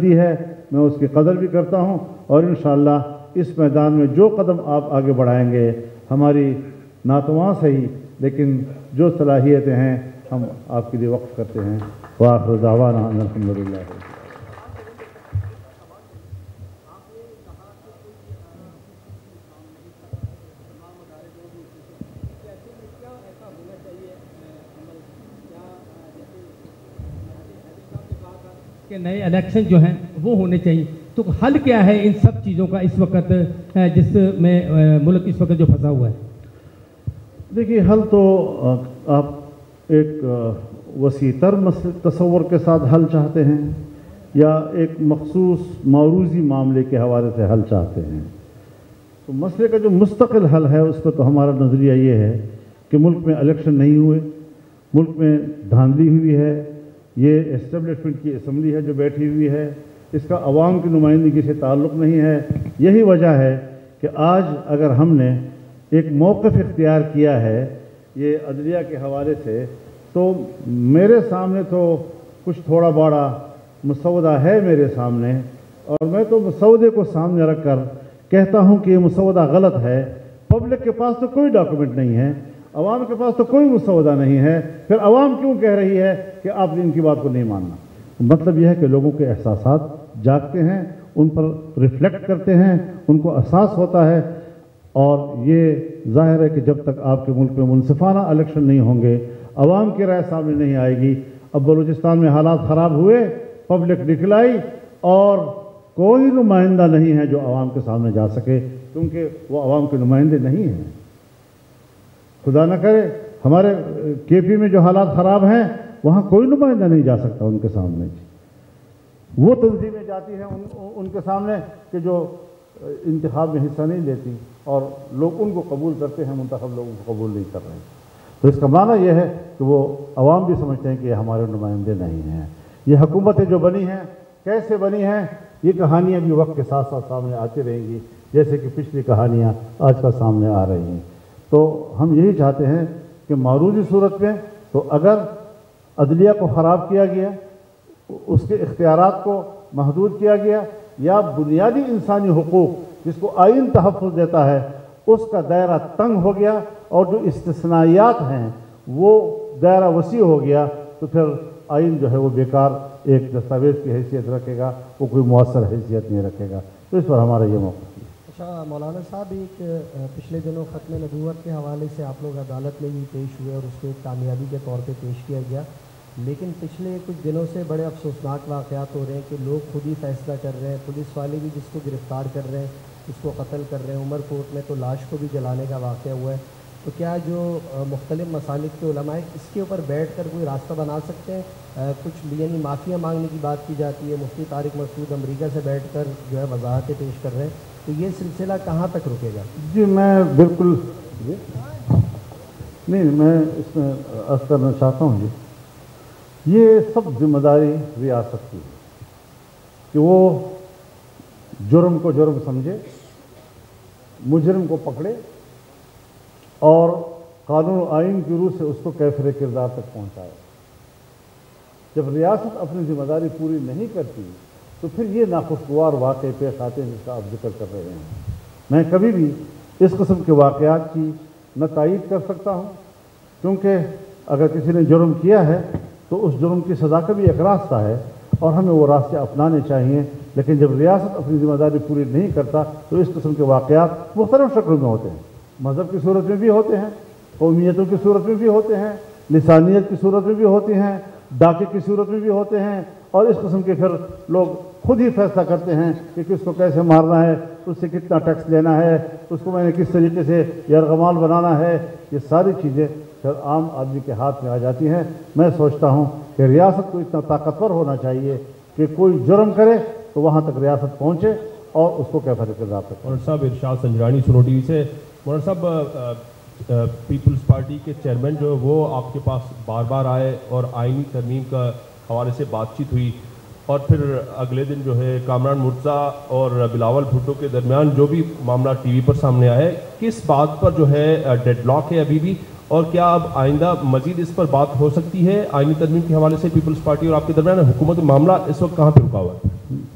دی ہے میں اس کی قدر بھی کرتا ہوں، اور انشاءاللہ اس میدان میں جو قدم آپ آگے بڑھائیں گے ہماری ناتواں صحیح لیکن جو صلاحیتیں ہیں ہم آپ کے لیے وقف کرتے ہیں۔ وآخر دعوانا ان الحمدللہ۔ کہ نئے الیکشن جو ہیں وہ ہونے چاہیے، تو حل کیا ہے ان سب چیزوں کا اس وقت جس میں ملک اس وقت جو پھنسا ہوا ہے؟ دیکھیے حل تو آپ ایک وسیع تر تصور کے ساتھ حل چاہتے ہیں یا ایک مخصوص موروثی معاملے کے حوالے سے حل چاہتے ہیں؟ تو مسئلے کا جو مستقل حل ہے اس پہ تو ہمارا نظریہ یہ ہے کہ ملک میں الیکشن نہیں ہوئے، ملک میں دھاندلی ہوئی ہے، یہ اسٹیبلشمنٹ کی اسمبلی ہے جو بیٹھی ہوئی ہے، اس کا عوام کی نمائندگی سے تعلق نہیں ہے۔ یہی وجہ ہے کہ آج اگر ہم نے ایک موقف اختیار کیا ہے یہ عدلیہ کے حوالے سے، تو میرے سامنے تو کچھ تھوڑا بڑا مسودہ ہے میرے سامنے، اور میں تو مسودے کو سامنے رکھ کر کہتا ہوں کہ یہ مسودہ غلط ہے۔ پبلک کے پاس تو کوئی ڈاکومنٹ نہیں ہے، عوام کے پاس تو کوئی مسودہ نہیں ہے، پھر عوام کیوں کہہ رہی ہے کہ آپ ان کی بات کو نہیں ماننا؟ مطلب یہ ہے کہ لوگوں کے احساسات جاگتے ہیں، ان پر ریفلیکٹ کرتے ہیں، ان کو احساس ہوتا ہے، اور یہ ظاہر ہے کہ جب تک آپ کے ملک میں منصفانہ الیکشن نہیں ہوں گے، عوام کی رائے سامنے نہیں آئے گی۔ اب بلوچستان میں حالات خراب ہوئے، پبلک نکل آئی، اور کوئی نمائندہ نہیں ہے جو عوام کے سامنے جا سکے، کیونکہ وہ عوام کے نمائندے نہیں ہیں۔ خدا نہ کرے ہمارے کے پی میں جو حالات خراب ہیں وہاں کوئی نمائندہ نہیں جا سکتا ان کے سامنے۔ وہ تنظیمیں جاتی ہیں ان کے سامنے کہ جو انتخاب میں حصہ نہیں لیتی، اور لوگ ان کو قبول کرتے ہیں، منتخب لوگوں کو قبول نہیں کر رہے۔ تو اس کا معنی یہ ہے کہ وہ عوام بھی سمجھتے ہیں کہ یہ ہمارے نمائندے نہیں ہیں۔ یہ حکومتیں جو بنی ہیں کیسے بنی ہیں، یہ کہانیاں بھی وقت کے ساتھ ساتھ سامنے آتی رہیں گی، جیسے کہ پچھلی کہانیاں آج کل سامنے آ رہی ہیں۔ تو ہم یہی چاہتے ہیں کہ معروضی صورت میں تو اگر عدلیہ کو خراب کیا گیا، اس کے اختیارات کو محدود کیا گیا، یا بنیادی انسانی حقوق جس کو آئین تحفظ دیتا ہے اس کا دائرہ تنگ ہو گیا، اور جو استثنائیات ہیں وہ دائرہ وسیع ہو گیا، تو پھر آئین جو ہے وہ بیکار ایک دستاویز کی حیثیت رکھے گا، وہ کوئی مؤثر حیثیت نہیں رکھے گا۔ تو اس پر ہمارا یہ موقف ہے۔ اچھا مولانا صاحب، ایک پچھلے دنوں ختم نبوت کے حوالے سے آپ لوگ عدالت میں بھی پیش ہوئے اور اس کو ایک کامیابی کے طور پہ پیش کیا گیا، لیکن پچھلے کچھ دنوں سے بڑے افسوسناک واقعات ہو رہے ہیں کہ لوگ خود ہی فیصلہ کر رہے ہیں، پولیس والے بھی جس کو گرفتار کر رہے ہیں اس کو قتل کر رہے ہیں، عمر کوٹ میں تو لاش کو بھی جلانے کا واقعہ ہوا ہے۔ تو کیا جو مختلف مسالک کے علماء اس کے اوپر بیٹھ کر کوئی راستہ بنا سکتے ہیں؟ کچھ یعنی معافیا مانگنے کی بات کی جاتی ہے، مفتی طارق مسعود امریکہ سے بیٹھ کر جو ہے وضاحتیں پیش کر رہے ہیں، تو یہ سلسلہ کہاں تک رکے گا؟ جی میں بالکل نہیں، میں اس میں عرض کرنا چاہتا ہوں جی، یہ سب ذمہ داری ریاست کی ہے کہ وہ جرم کو جرم سمجھے، مجرم کو پکڑے، اور قانون و آئین کی روح سے اس کو کیفر کردار تک پہنچائے۔ جب ریاست اپنی ذمہ داری پوری نہیں کرتی تو پھر یہ ناخوشگوار واقعے پیش آتے ہیں جس کا آپ ذکر کر رہے ہیں۔ میں کبھی بھی اس قسم کے واقعات کی نہ تائید کر سکتا ہوں، کیونکہ اگر کسی نے جرم کیا ہے تو اس جرم کی سزا کا بھی ایک راستہ ہے، اور ہمیں وہ راستے اپنانے چاہیے۔ لیکن جب ریاست اپنی ذمہ داری پوری نہیں کرتا تو اس قسم کے واقعات مختلف شکلوں میں ہوتے ہیں، مذہب کی صورت میں بھی ہوتے ہیں، قومیتوں کی صورت میں بھی ہوتے ہیں، لسانیت کی صورت میں بھی ہوتے ہیں، ڈاکے کی صورت میں بھی ہوتے ہیں، اور اس قسم کے پھر لوگ خود ہی فیصلہ کرتے ہیں کہ کس کو کیسے مارنا ہے، اس سے کتنا ٹیکس لینا ہے، اس کو میں نے کس طریقے سے یرغمال بنانا ہے۔ یہ ساری چیزیں پھر عام آدمی کے ہاتھ میں آ جاتی ہیں۔ میں سوچتا ہوں کہ ریاست کو اتنا طاقتور ہونا چاہیے کہ کوئی جرم کرے تو وہاں تک ریاست پہنچے اور اس کو کیفر کردار تک۔ مولانا صاحب، ارشاد سنجرانی، سنو ٹی وی سے۔ مولانا صاحب، پیپلز پارٹی کے چیئرمین جو ہے وہ آپ کے پاس بار بار آئے اور آئینی ترمیم کا حوالے سے بات چیت ہوئی، اور پھر اگلے دن جو ہے کامران مرتضیٰ اور بلاول بھٹو کے درمیان جو بھی معاملہ ٹی وی پر سامنے آیا ہے، کس بات پر جو ہے ڈیڈ لاک ہے ابھی بھی، اور کیا اب آئندہ مزید اس پر بات ہو سکتی ہے آئینی ترمیم کے حوالے سے پیپلز پارٹی اور آپ کے درمیان؟ حکومت معاملہ اس وقت کہاں پہ رکا ہوا ہے؟